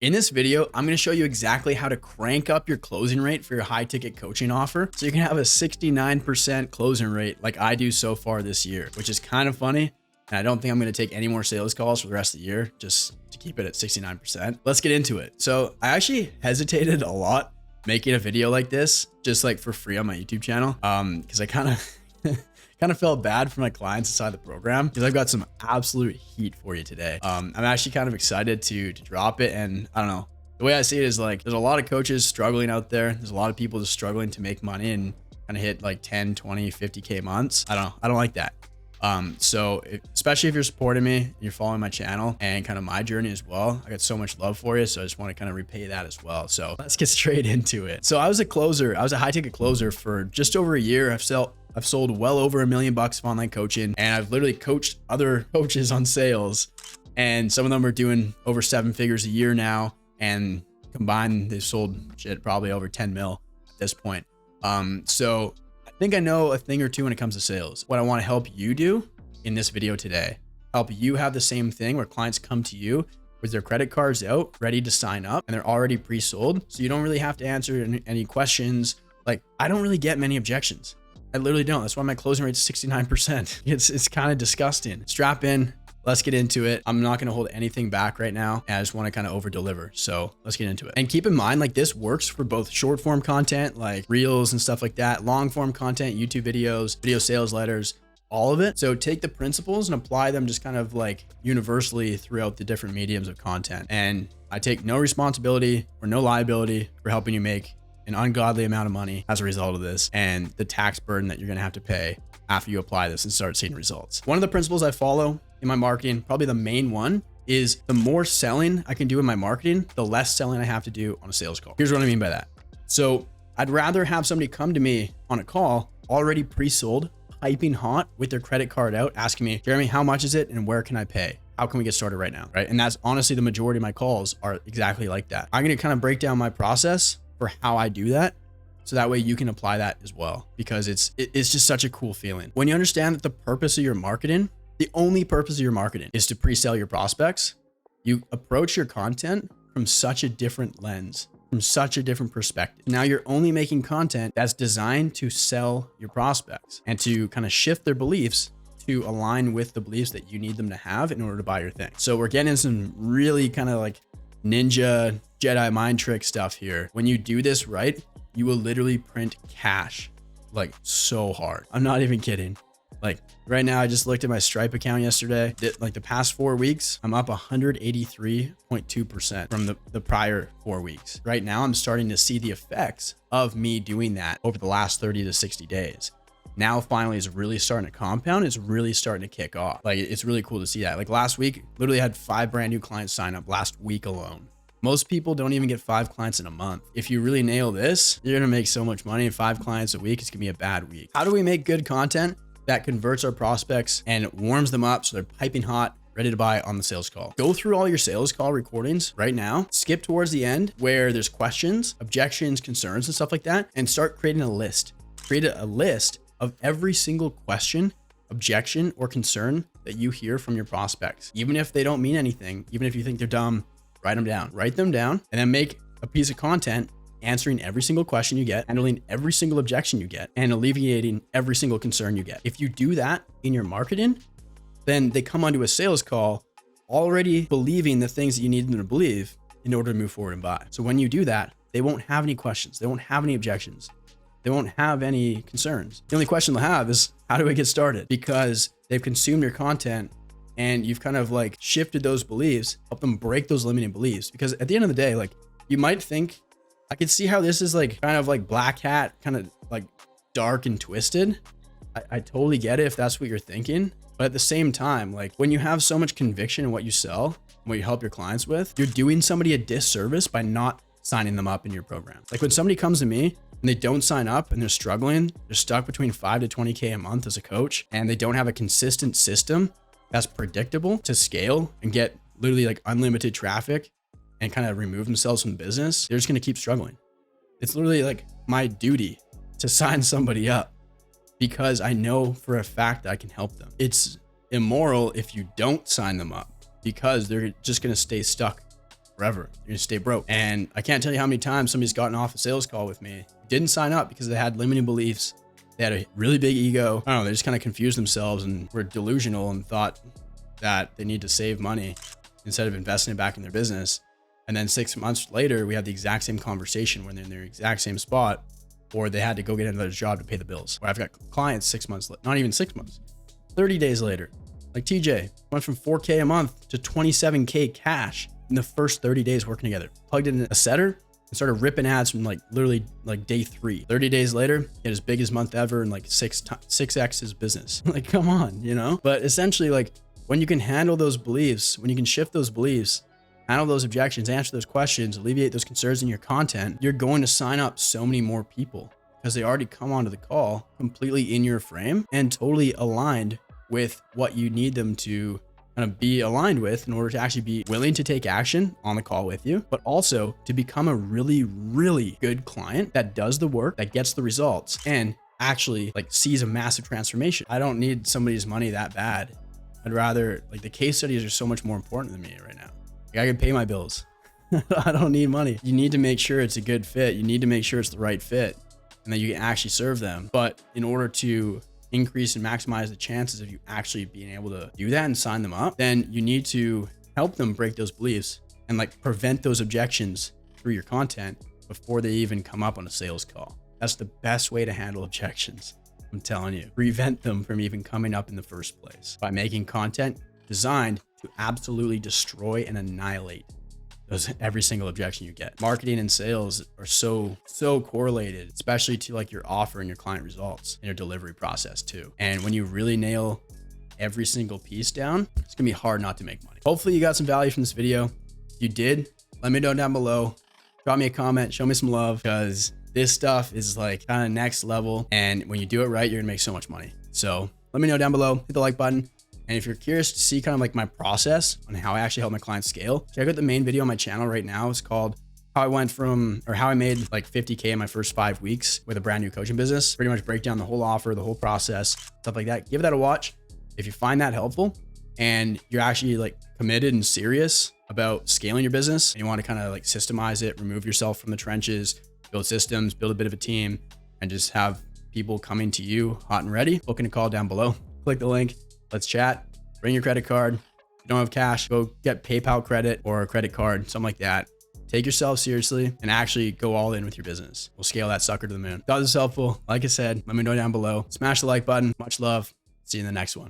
In this video, I'm going to show you exactly how to crank up your closing rate for your high ticket coaching offer so you can have a 69% closing rate like I do so far this year, which is kind of funny. And I don't think I'm going to take any more sales calls for the rest of the year just to keep it at 69%. Let's get into it. So I actually hesitated a lot making a video like this, just like for free on my YouTube channel. Because I kind of felt bad for my clients inside the program because I've got some absolute heat for you today. I'm actually kind of excited to drop it. And I don't know, the way I see it is like, there's a lot of coaches struggling out there. There's a lot of people just struggling to make money and kind of hit like 10, 20, 50K months. I don't know. I don't like that. Especially if you're supporting me, you're following my channel and kind of my journey as well. I got so much love for you. So I just want to kind of repay that as well. So let's get straight into it. So I was a closer. I was a high ticket closer for just over a year. I've sold well over $1 million of online coaching, and I've literally coached other coaches on sales, and some of them are doing over 7 figures a year now. And combined, they've sold probably over 10 mil at this point. So I think I know a thing or two when it comes to sales. What I want to help you do in this video today, help you have the same thing where clients come to you with their credit cards out, ready to sign up, and they're already pre-sold. So you don't really have to answer any questions. Like, I don't really get many objections. I literally don't. That's why my closing rate is 69%. It's kind of disgusting. Strap in. Let's get into it. I'm not going to hold anything back right now. I just want to kind of over deliver. So let's get into it. And keep in mind, like, this works for both short form content, like reels and stuff like that, long form content, YouTube videos, video sales letters, all of it. So take the principles and apply them just kind of like universally throughout the different mediums of content. And I take no responsibility or no liability for helping you make an ungodly amount of money as a result of this and the tax burden that you're going to have to pay after you apply this and start seeing results. One of the principles I follow in my marketing, probably the main one, is the more selling I can do in my marketing, the less selling I have to do on a sales call. Here's what I mean by that. So I'd rather have somebody come to me on a call already pre-sold, piping hot with their credit card out, asking me, Jeremy, how much is it and where can I pay? How can we get started right now? Right. And that's honestly the majority of my calls are exactly like that. I'm going to kind of break down my process for how I do that. So that way you can apply that as well, because it's just such a cool feeling. When you understand that the purpose of your marketing, the only purpose of your marketing is to pre-sell your prospects, you approach your content from such a different lens, from such a different perspective. Now you're only making content that's designed to sell your prospects and to kind of shift their beliefs to align with the beliefs that you need them to have in order to buy your thing. So we're getting some really kind of like ninja Jedi mind trick stuff here. When you do this right, you will literally print cash like so hard. I'm not even kidding. Like right now, I just looked at my Stripe account yesterday. Like the past 4 weeks, I'm up 183.2% from the prior 4 weeks. Right now, I'm starting to see the effects of me doing that over the last 30 to 60 days. Now finally it's really starting to compound. It's really starting to kick off. Like, it's really cool to see that. Like last week, literally had 5 brand new clients sign up last week alone. Most people don't even get 5 clients in a month. If you really nail this, you're going to make so much money. And 5 clients a week, it's going to be a bad week. How do we make good content that converts our prospects and warms them up so they're piping hot, ready to buy on the sales call? Go through all your sales call recordings right now. Skip towards the end where there's questions, objections, concerns, and stuff like that, and start creating a list. Create a list of every single question, objection, or concern that you hear from your prospects. Even if they don't mean anything, even if you think they're dumb, write them down, and then make a piece of content answering every single question you get, handling every single objection you get, and alleviating every single concern you get. If you do that in your marketing, then they come onto a sales call already believing the things that you need them to believe in order to move forward and buy. So when you do that, they won't have any questions. They won't have any objections. They won't have any concerns. The only question they'll have is, how do I get started? Because they've consumed your content and you've kind of like shifted those beliefs, help them break those limiting beliefs. Because at the end of the day, like, you might think, I could see how this is like kind of like black hat, kind of like dark and twisted. I totally get it if that's what you're thinking. But at the same time, like, when you have so much conviction in what you sell, and what you help your clients with, you're doing somebody a disservice by not signing them up in your program. Like when somebody comes to me and they don't sign up and they're struggling, they're stuck between 5 to 20K a month as a coach, and they don't have a consistent system that's predictable to scale and get literally like unlimited traffic and kind of remove themselves from the business, they're just going to keep struggling. It's literally like my duty to sign somebody up because I know for a fact that I can help them. It's immoral if you don't sign them up because they're just going to stay stuck forever. You're gonna stay broke. And I can't tell you how many times somebody's gotten off a sales call with me, didn't sign up because they had limiting beliefs. They had a really big ego. I don't know, they just kind of confused themselves and were delusional and thought that they need to save money instead of investing it back in their business. And then 6 months later, we had the exact same conversation when they're in their exact same spot, or they had to go get another job to pay the bills. Or I've got clients 6 months, not even 6 months, 30 days later, like TJ went from 4K a month to 27K cash in the first 30 days working together. Plugged in a setter and started ripping ads from like literally like day 3. 30 days later, he had his biggest month ever and like 6x his business. Like, come on, you know? But essentially, like, when you can handle those beliefs, when you can shift those beliefs, handle those objections, answer those questions, alleviate those concerns in your content, you're going to sign up so many more people because they already come onto the call completely in your frame and totally aligned with what you need them to kind of be aligned with in order to actually be willing to take action on the call with you, but also to become a really, really good client that does the work, that gets the results, and actually like sees a massive transformation. I don't need somebody's money that bad. I'd rather, like, the case studies are so much more important than me right now. Like, I can pay my bills. I don't need money. You need to make sure it's a good fit. You need to make sure it's the right fit and that you can actually serve them. But in order to increase and maximize the chances of you actually being able to do that and sign them up, then you need to help them break those beliefs and like prevent those objections through your content before they even come up on a sales call. That's the best way to handle objections. I'm telling you, prevent them from even coming up in the first place by making content designed to absolutely destroy and annihilate every single objection you get. Marketing and sales are so correlated, especially to like your offer and your client results and your delivery process too. And when you really nail every single piece down, it's gonna be hard not to make money. Hopefully you got some value from this video. If you did, let me know down below. Drop me a comment, show me some love, because this stuff is like kind of next level. And when you do it right, you're gonna make so much money. So let me know down below, hit the like button. And if you're curious to see kind of like my process on how I actually help my clients scale, check out the main video on my channel right now. It's called how I made like 50K in my first 5 weeks with a brand new coaching business. Pretty much break down the whole offer, the whole process, stuff like that. Give that a watch. If you find that helpful and you're actually like committed and serious about scaling your business and you want to kind of like systemize it, remove yourself from the trenches, build systems, build a bit of a team, and just have people coming to you hot and ready, booking a call down below. Click the link. Let's chat. Bring your credit card. If you don't have cash, go get PayPal credit or a credit card, something like that. Take yourself seriously and actually go all in with your business. We'll scale that sucker to the moon. Thought this was helpful. Like I said, let me know down below. Smash the like button. Much love. See you in the next one.